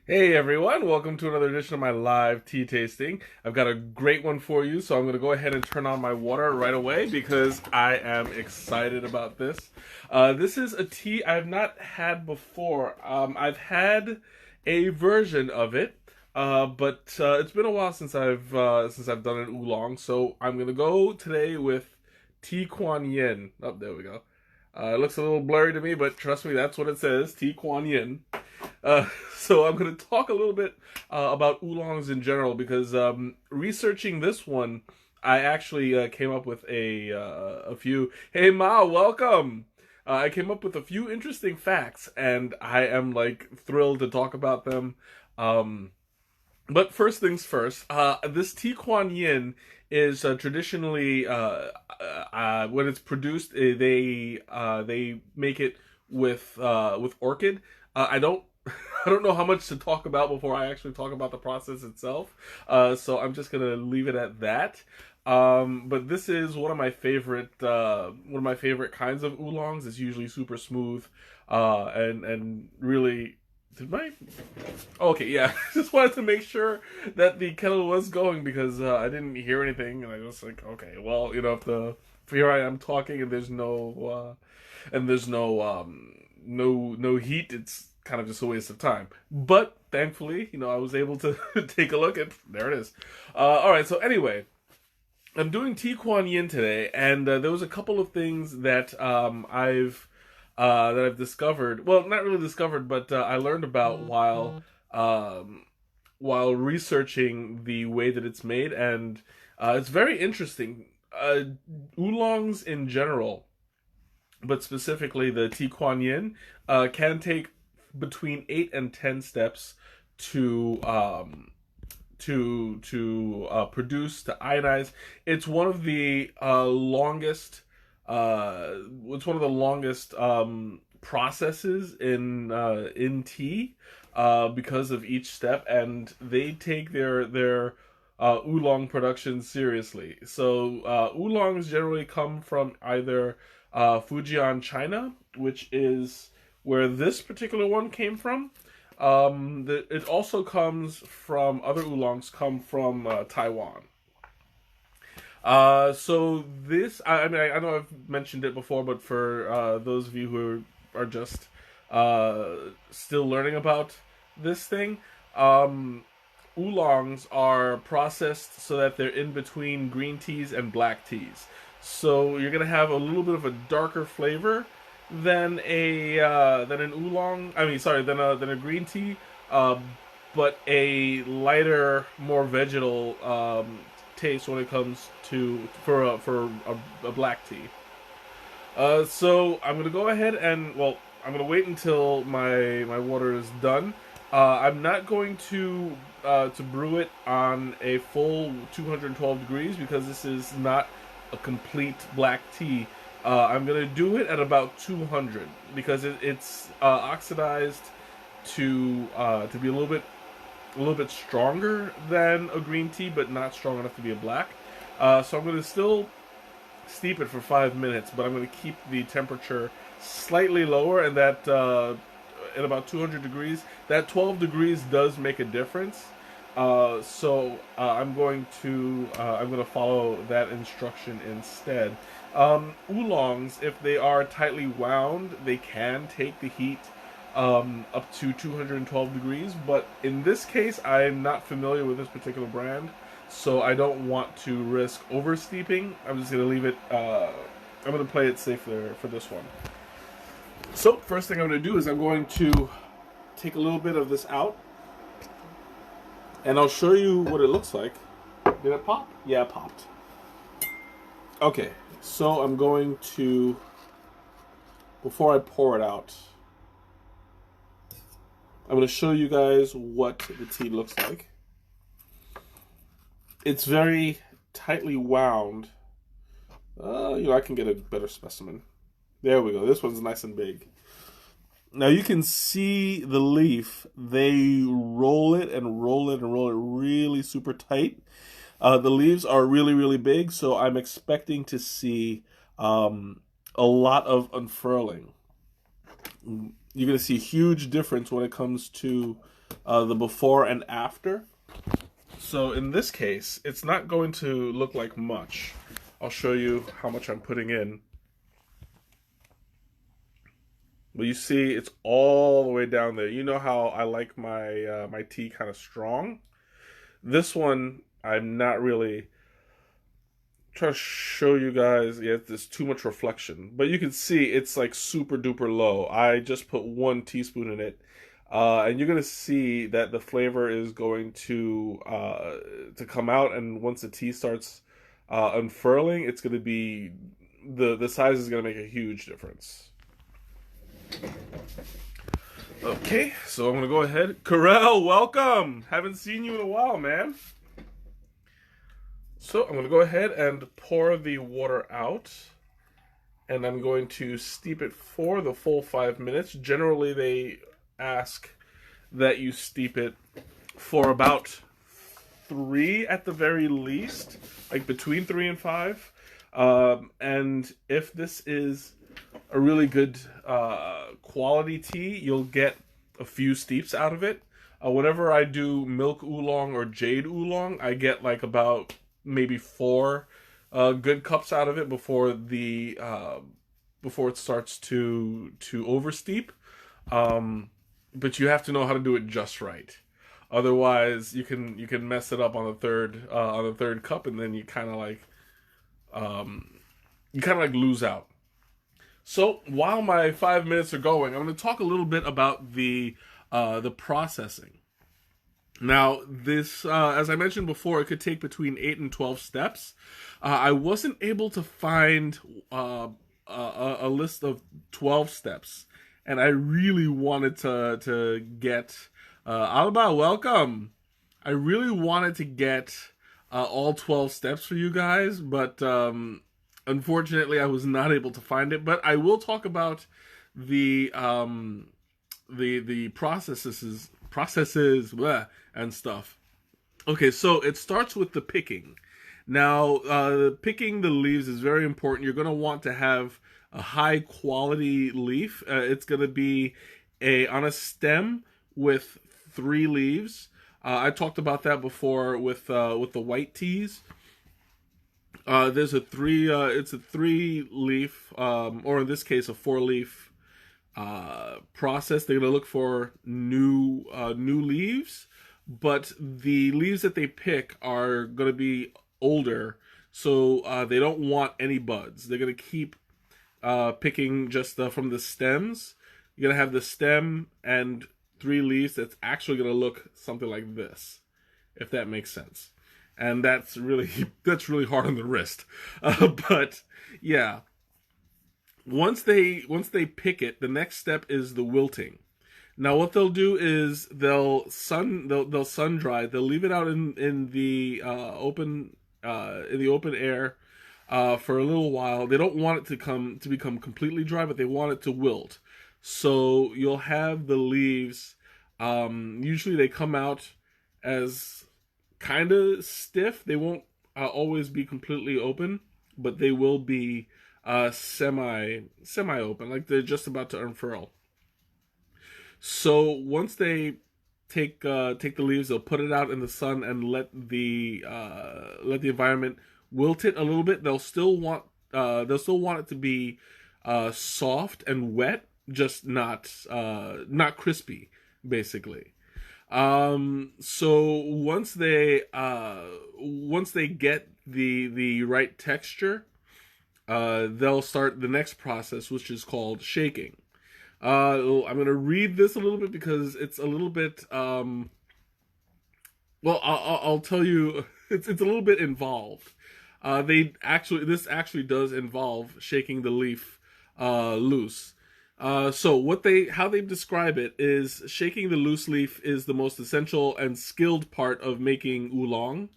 Hey everyone, welcome to another edition of my live tea tasting. I've got a great one for you, so I'm going to go ahead and turn on my water right away because I am excited about this. This is a tea I've not had before. I've had a version of it, but it's been a while since I've done an oolong. So I'm going to go today with TheCommuni-Tea. Oh, there we go. It looks a little blurry to me, but trust me, that's what it says. TheCommuni-Tea. Uh, so I'm going to talk a little bit about oolongs in general because researching this one, I actually came up with a few. Hey Ma, welcome. I came up with a few interesting facts, and I am like thrilled to talk about them. Um, but first things first, this tea Kuan Yin is traditionally when it's produced, they make it with orchid. I don't I don't know how much to talk about before I actually talk about the process itself. So I'm just gonna leave it at that. But this is one of my favorite kinds of oolongs. It's usually super smooth, and really. Did my Okay, yeah. Just wanted to make sure that the kettle was going because I didn't hear anything, and I was like, okay, well, if here I am talking and there's no heat, it's kind of just a waste of time. But thankfully, I was able to take a look at there it is. All right, so anyway, I'm doing Tea Kuan Yin today, and there was a couple of things that I've discovered. Well, not really discovered, but I learned about while researching the way that it's made, and it's very interesting. Oolongs in general, but specifically the Tea Kuan Yin, can take between 8 and 10 steps to produce, to ionize. It's one of the longest. It's one of the longest processes in tea because of each step, and they take their oolong production seriously. So oolongs generally come from either Fujian, China, which is where this particular one came from. It also comes from other oolongs come from Taiwan. So I mean, I know I've mentioned it before, but for those of you who are just still learning about this thing, um, oolongs are processed so that they're in between green teas and black teas. So you're gonna have a little bit of a darker flavor than an oolong. I mean, sorry, than a green tea, uh, but a lighter, more vegetal taste when it comes to a black tea. So I'm gonna go ahead and I'm gonna wait until my water is done. I'm not going to brew it on a full 212 degrees because this is not a complete black tea. I'm gonna do it at about 200 because it's oxidized to be a little bit stronger than a green tea, but not strong enough to be a black. So I'm gonna still steep it for 5 minutes, but I'm gonna keep the temperature slightly lower, and that at about 200 degrees. That 12 degrees does make a difference. I'm going to follow that instruction instead. Oolongs, if they are tightly wound, they can take the heat up to 212 degrees. But in this case, I'm not familiar with this particular brand, so I don't want to risk over steeping. I'm just going to leave it. I'm going to play it safe there for this one. So first thing I'm going to do is I'm going to take a little bit of this out, and I'll show you what it looks like. Did it pop? Yeah, it popped. Okay, so I'm going to, before I pour it out, I'm going to show you guys what the tea looks like. It's very tightly wound. I can get a better specimen. There we go. This one's nice and big. Now you can see the leaf. They roll it and roll it and roll it really super tight. The leaves are really, really big, so I'm expecting to see a lot of unfurling. You're going to see a huge difference when it comes to the before and after. So in this case, it's not going to look like much. I'll show you how much I'm putting in. But you see, it's all the way down there. You know how I like my my tea kind of strong? This one, I'm not really trying to show you guys. Yeah, there's too much reflection. But you can see it's like super duper low. I just put 1 teaspoon in it. And you're gonna see that the flavor is going to come out, and once the tea starts unfurling, it's gonna be the size is gonna make a huge difference. Okay, so I'm gonna go ahead. Karel, welcome. Haven't seen you in a while, man. So I'm gonna go ahead and pour the water out, and I'm going to steep it for the full 5 minutes. Generally, they ask that you steep it for about 3 at the very least, like between 3 and 5. And if this is a really good quality tea, you'll get a few steeps out of it. Whenever I do milk oolong or jade oolong, I get like about maybe 4 good cups out of it before the before it starts to oversteep. But you have to know how to do it just right. Otherwise, you can mess it up on the third cup, and then you kind of like lose out. So while my 5 minutes are going, I'm going to talk a little bit about the processing. Now, this, as I mentioned before, it could take between 8 and 12 steps. I wasn't able to find a list of 12 steps, and I really wanted to get Alba, welcome. I really wanted to get all 12 steps for you guys, but unfortunately, I was not able to find it. But I will talk about the processes blah, and stuff. Okay, so it starts with the picking. Now, picking the leaves is very important. You're going to want to have a high quality leaf. It's going to be on a stem with 3 leaves. I talked about that before with the white teas. There's it's a 3 leaf, or in this case, a 4 leaf process. They're gonna look for new leaves, but the leaves that they pick are gonna be older, so they don't want any buds. They're gonna keep picking just from the stems. You're gonna have the stem and 3 leaves that's actually gonna look something like this, if that makes sense. And that's really hard on the wrist. But yeah, once they pick it, the next step is the wilting. Now what they'll do is they'll sun dry. They'll leave it out in the open air for a little while. They don't want it to become completely dry, but they want it to wilt. So you'll have the leaves. Usually they come out as kind of stiff. They won't always be completely open, but they will be semi open, like they're just about to unfurl. So once they take the leaves, they'll put it out in the sun and let the environment wilt it a little bit. They'll still want it to be soft and wet, just not crispy, basically. So once they get the right texture, they'll start the next process, which is called shaking. I'm gonna read this a little bit because it's a little bit well, I'll tell you, it's a little bit involved. This actually does involve shaking the leaf loose. So how they describe it is shaking the loose leaf is the most essential and skilled part of making oolong.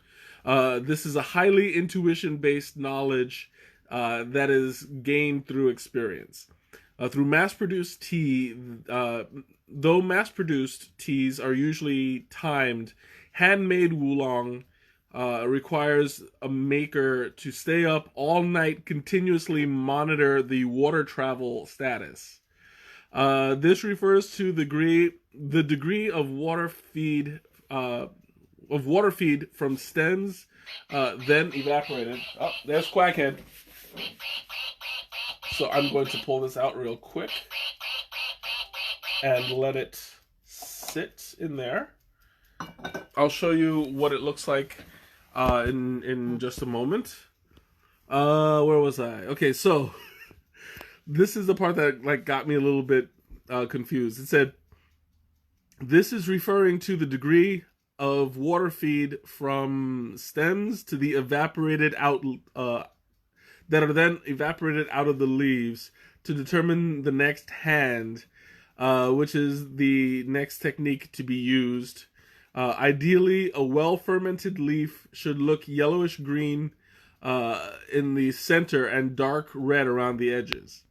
This is a highly intuition-based knowledge that is gained through experience. Through mass-produced tea, though mass-produced teas are usually timed, handmade oolong requires a maker to stay up all night, continuously monitor the water travel status. This refers to the degree of water feed from stems, then evaporated. Oh, there's Quackhead. So I'm going to pull this out real quick and let it sit in there. I'll show you what it looks like in just a moment. Where was I? Okay, so this is the part that got me a little bit confused. It said this is referring to the degree of water feed from stems to the evaporated out that are then evaporated out of the leaves to determine the next hand, which is the next technique to be used. Ideally, a well-fermented leaf should look yellowish green in the center and dark red around the edges.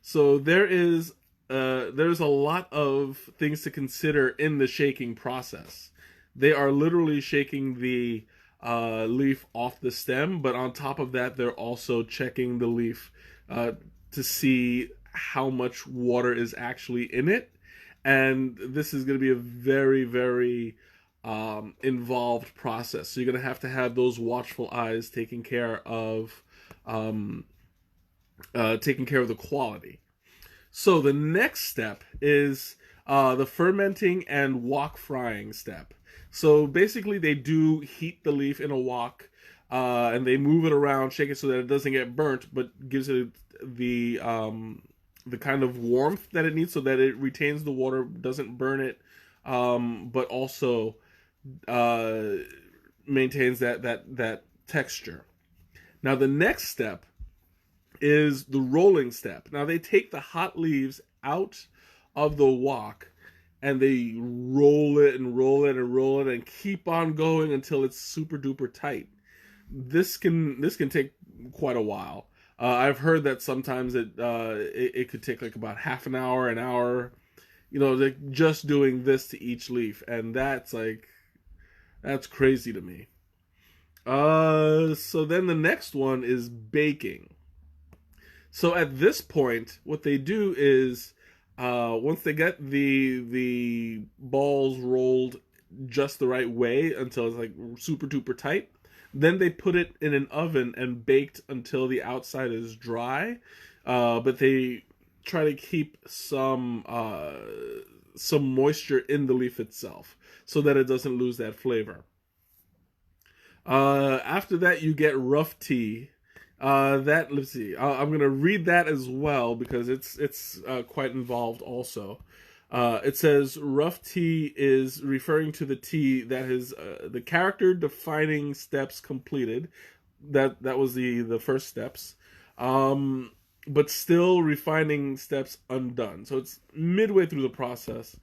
So there's a lot of things to consider in the shaking process. They are literally shaking the leaf off the stem, but on top of that, they're also checking the leaf to see how much water is actually in it. And this is going to be a very, very involved process. So you're going to have those watchful eyes taking care of the quality. So the next step is the fermenting and wok frying step. So basically they do heat the leaf in a wok and they move it around, shake it so that it doesn't get burnt, but gives it the kind of warmth that it needs so that it retains the water, doesn't burn it, but also maintains that texture. Now the next step is the rolling step. Now they take the hot leaves out of the wok and they roll it and roll it and roll it and keep on going until it's super duper tight. This can take quite a while. I've heard that sometimes it could take like about half an hour, like just doing this to each leaf, and that's crazy to me. So then the next one is baking. So at this point, what they do is once they get the balls rolled just the right way until it's like super duper tight, then they put it in an oven and baked until the outside is dry. But they try to keep some moisture in the leaf itself so that it doesn't lose that flavor. After that, you get rough tea. Let's see. I'm gonna read that as well because it's quite involved also. It says rough tea is referring to the tea that has the character defining steps completed. That was the first steps, but still refining steps undone. So it's midway through the process.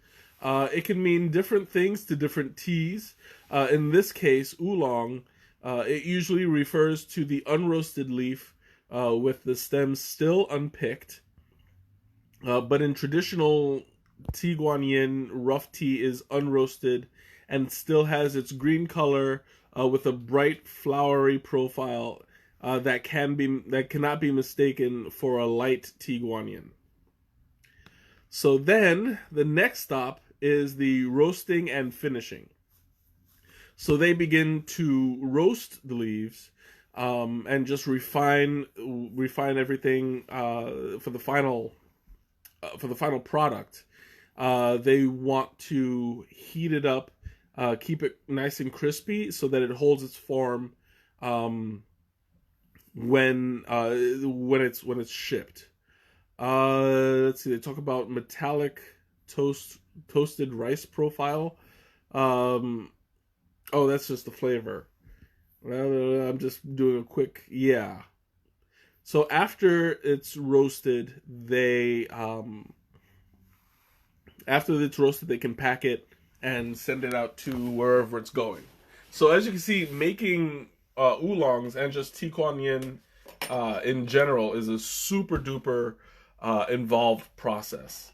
It can mean different things to different teas. In this case, oolong. It usually refers to the unroasted leaf with the stems still unpicked. But in traditional tea Guan Yin, rough tea is unroasted and still has its green color with a bright flowery profile that cannot be mistaken for a light tea Guan Yin. So then the next stop is the roasting and finishing. So they begin to roast the leaves and just refine everything for the final product. They want to heat it up, keep it nice and crispy, so that it holds its form when it's shipped. Let's see. They talk about metallic toasted rice profile. Oh, that's just the flavor. I'm just doing a quick, yeah. So after it's roasted, they can pack it and send it out to wherever it's going. So as you can see, making oolongs and just tea Kuan Yin in general is a super duper involved process.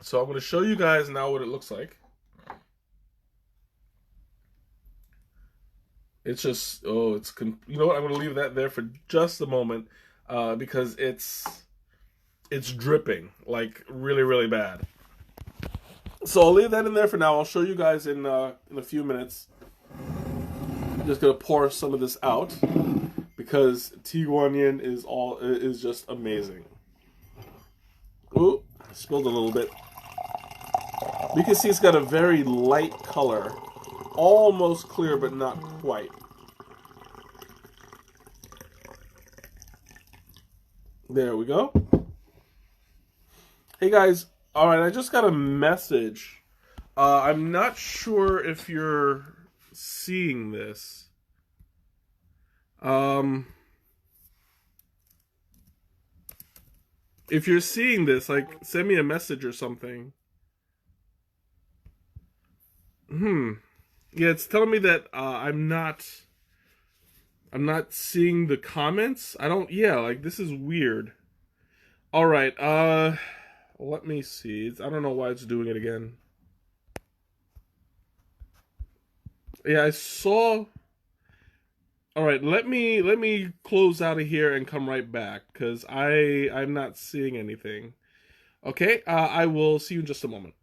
So I'm going to show you guys now what it looks like. It's just, you know what? I'm going to leave that there for just a moment because it's It's dripping, like really, really bad. So I'll leave that in there for now. I'll show you guys in a few minutes. I'm just gonna pour some of this out because tea guanyin is just amazing. Ooh, I spilled a little bit. You can see it's got a very light color, almost clear but not quite. There we go. Hey guys, all right, I just got a message. I'm not sure if you're seeing this. If you're seeing this, like, send me a message or something. Yeah, it's telling me that I'm not seeing the comments. Yeah, like this is weird. All right, let me see. I don't know why it's doing it again. Yeah, I saw. All right, let me close out of here and come right back because I'm not seeing anything. Okay, I will see you in just a moment.